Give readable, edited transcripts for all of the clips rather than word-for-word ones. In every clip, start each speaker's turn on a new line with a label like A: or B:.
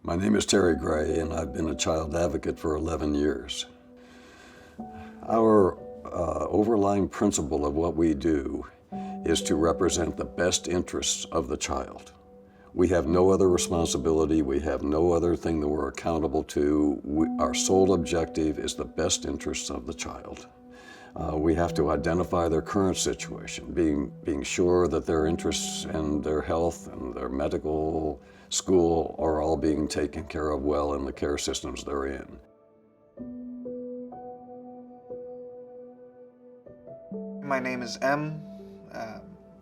A: My name is Terry Gray, and I've been a child advocate for 11 years. Our overlying principle of what we do is to represent the best interests of the child. We have no other responsibility, we have no other thing that we're accountable to. Our sole objective is the best interests of the child. We have to identify their current situation, being sure that their interests and their health and their medical, school are all being taken care of well in the care systems they're in.
B: My name is M.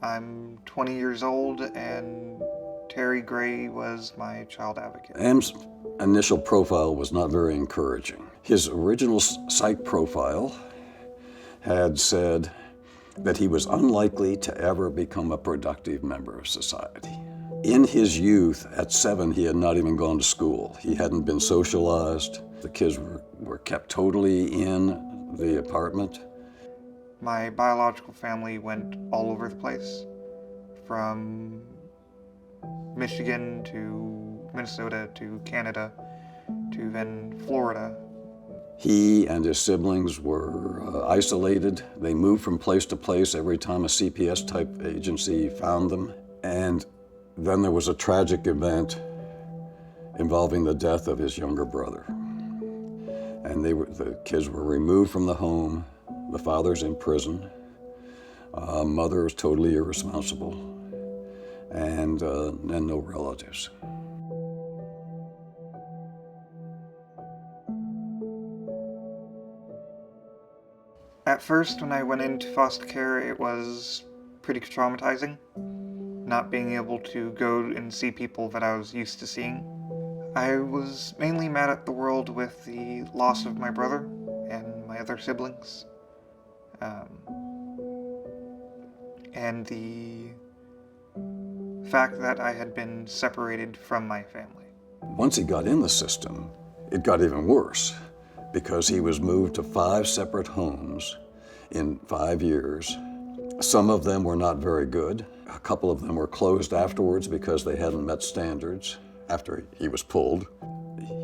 B: I'm 20 years old, and Terry Gray was my child advocate.
A: M's initial profile was not very encouraging. His original psych profile had said that he was unlikely to ever become a productive member of society. In his youth, at 7, he had not even gone to school. He hadn't been socialized. The kids were kept totally in the apartment.
B: My biological family went all over the place, from Michigan to Minnesota to Canada to then Florida.
A: He and his siblings were isolated. They moved from place to place every time a CPS-type agency found them. And then there was a tragic event involving the death of his younger brother. And the kids were removed from the home. The father's in prison. Mother is totally irresponsible. And no relatives.
B: At first, when I went into foster care, it was pretty traumatizing, not being able to go and see people that I was used to seeing. I was mainly mad at the world with the loss of my brother and my other siblings, and the fact that I had been separated from my family.
A: Once he got in the system, it got even worse, because he was moved to 5 separate homes in 5 years. Some of them were not very good. A couple of them were closed afterwards because they hadn't met standards after he was pulled.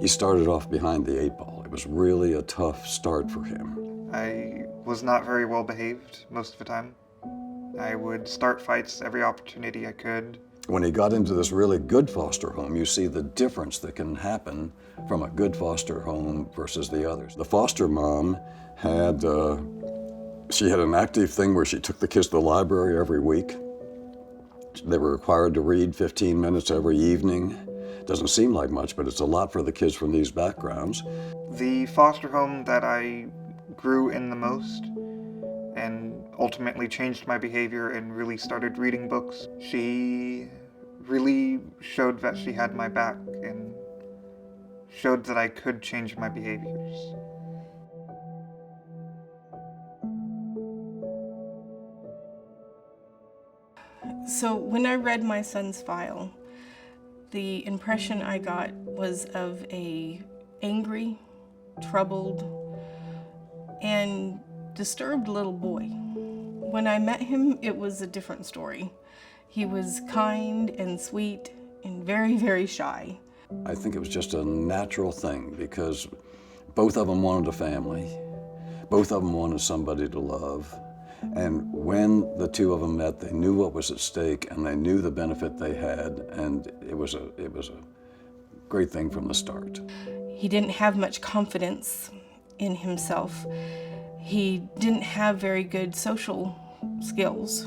A: He started off behind the 8 ball. It was really a tough start for him.
B: I was not very well behaved most of the time. I would start fights every opportunity I could.
A: When he got into this really good foster home, you see the difference that can happen from a good foster home versus the others. The foster mom had, she had an active thing where she took the kids to the library every week. They were required to read 15 minutes every evening. Doesn't seem like much, but it's a lot for the kids from these backgrounds.
B: The foster home that I grew in the most and ultimately changed my behavior and really started reading books, she really showed that she had my back and showed that I could change my behaviors.
C: So when I read my son's file, the impression I got was of a angry, troubled, and disturbed little boy. When I met him, it was a different story. He was kind and sweet and very, very shy.
A: I think it was just a natural thing because both of them wanted a family. Both of them wanted somebody to love. And when the two of them met, they knew what was at stake and they knew the benefit they had, and it was a great thing from the start.
C: He didn't have much confidence in himself. He didn't have very good social skills.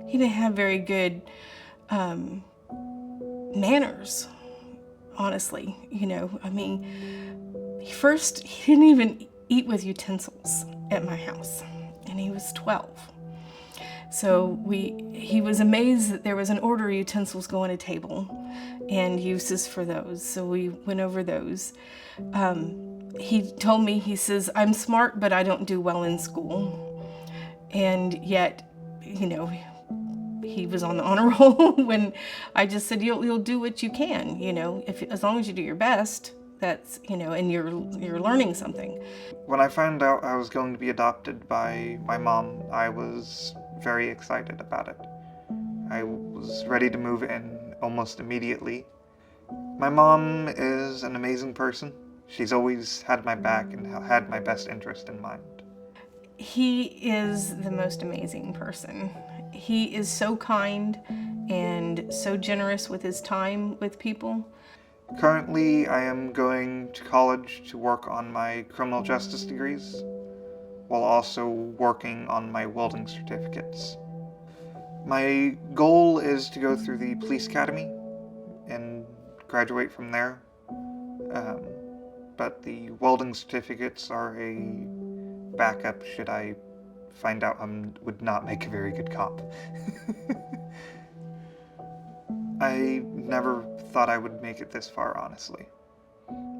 C: He didn't have very good manners, honestly. You know, I mean, first, he didn't even eat with utensils at my house, and he was 12. So he was amazed that there was an order of utensils go on a table and uses for those. So we went over those. He told me, he says, I'm smart, but I don't do well in school. And yet, you know, he was on the honor roll when I just said, you'll do what you can, you know, as long as you do your best, that's, you know, and you're learning something.
B: When I found out I was going to be adopted by my mom, I was very excited about it. I was ready to move in almost immediately. My mom is an amazing person. She's always had my back and had my best interest in mind.
C: He is the most amazing person. He is so kind and so generous with his time with people.
B: Currently, I am going to college to work on my criminal justice degrees, while also working on my welding certificates. My goal is to go through the police academy and graduate from there. But the welding certificates are a backup should I find out I would not make a very good cop. I never thought I would make it this far, honestly.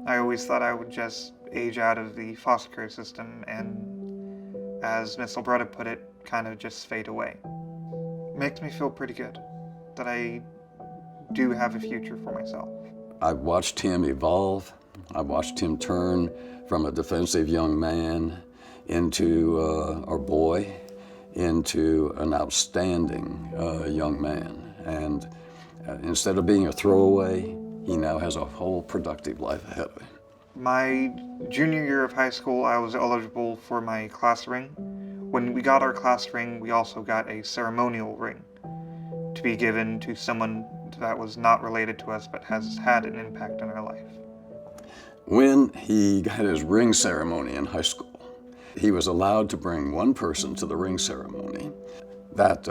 B: I always thought I would just age out of the foster care system and, as Miss Alberta put it, kind of just fade away. Makes me feel pretty good that I do have a future for myself.
A: I've watched him evolve. I've watched him turn from a defensive young man into or boy into an outstanding young man. And instead of being a throwaway, he now has a whole productive life ahead of him.
B: My junior year of high school, I was eligible for my class ring. When we got our class ring, we also got a ceremonial ring to be given to someone that was not related to us but has had an impact on our life.
A: When he got his ring ceremony in high school, he was allowed to bring one person to the ring ceremony that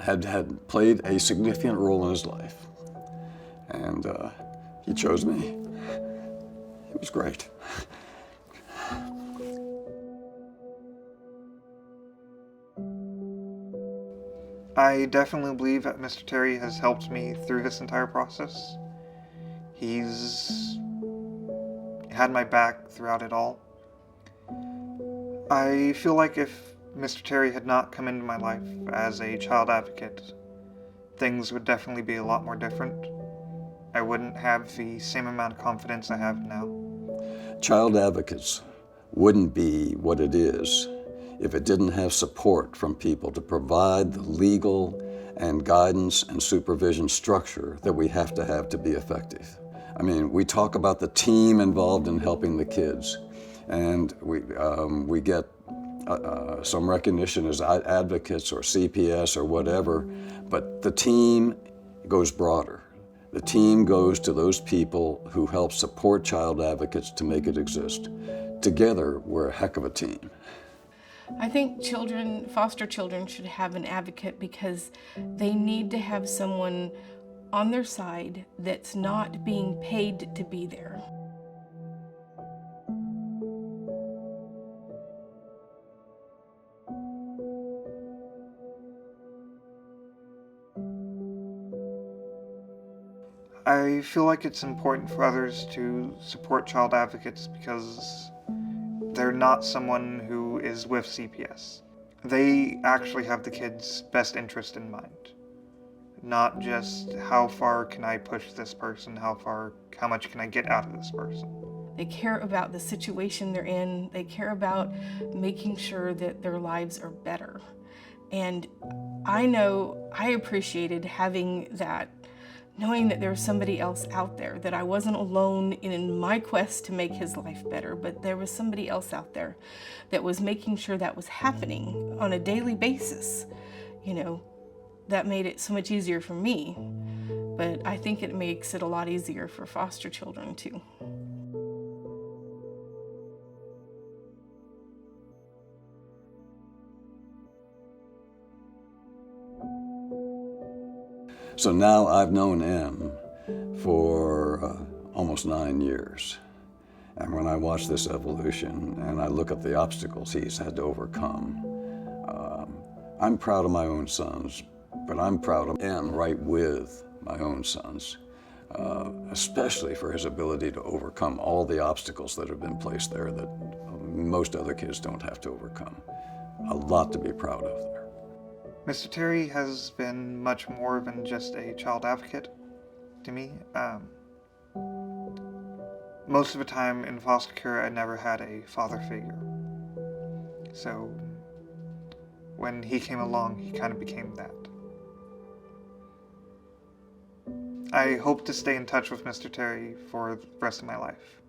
A: had played a significant role in his life. And he chose me. It was great.
B: I definitely believe that Mr. Terry has helped me through this entire process. He's had my back throughout it all. I feel like if Mr. Terry had not come into my life as a child advocate, things would definitely be a lot more different. I wouldn't have the same amount of confidence I have now.
A: Child advocates wouldn't be what it is if it didn't have support from people to provide the legal and guidance and supervision structure that we have to be effective. I mean, we talk about the team involved in helping the kids, and we get some recognition as advocates or CPS or whatever, but the team goes broader. The team goes to those people who help support child advocates to make it exist. Together, we're a heck of a team.
C: I think foster children should have an advocate because they need to have someone on their side that's not being paid to be there.
B: I feel like it's important for others to support child advocates because they're not someone who is with CPS. They actually have the kid's best interest in mind. Not just how far can I push this person, how much can I get out of this person.
C: They care about the situation they're in. They care about making sure that their lives are better. And I know I appreciated having that, knowing that there was somebody else out there, that I wasn't alone in my quest to make his life better, but there was somebody else out there that was making sure that was happening on a daily basis. You know, that made it so much easier for me, but I think it makes it a lot easier for foster children too.
A: So now I've known M for almost 9 years. And when I watch this evolution and I look at the obstacles he's had to overcome, I'm proud of my own sons, but I'm proud of M right with my own sons, especially for his ability to overcome all the obstacles that have been placed there that most other kids don't have to overcome. A lot to be proud of there.
B: Mr. Terry has been much more than just a child advocate to me. Most of the time in foster care, I never had a father figure. So when he came along, he kind of became that. I hope to stay in touch with Mr. Terry for the rest of my life.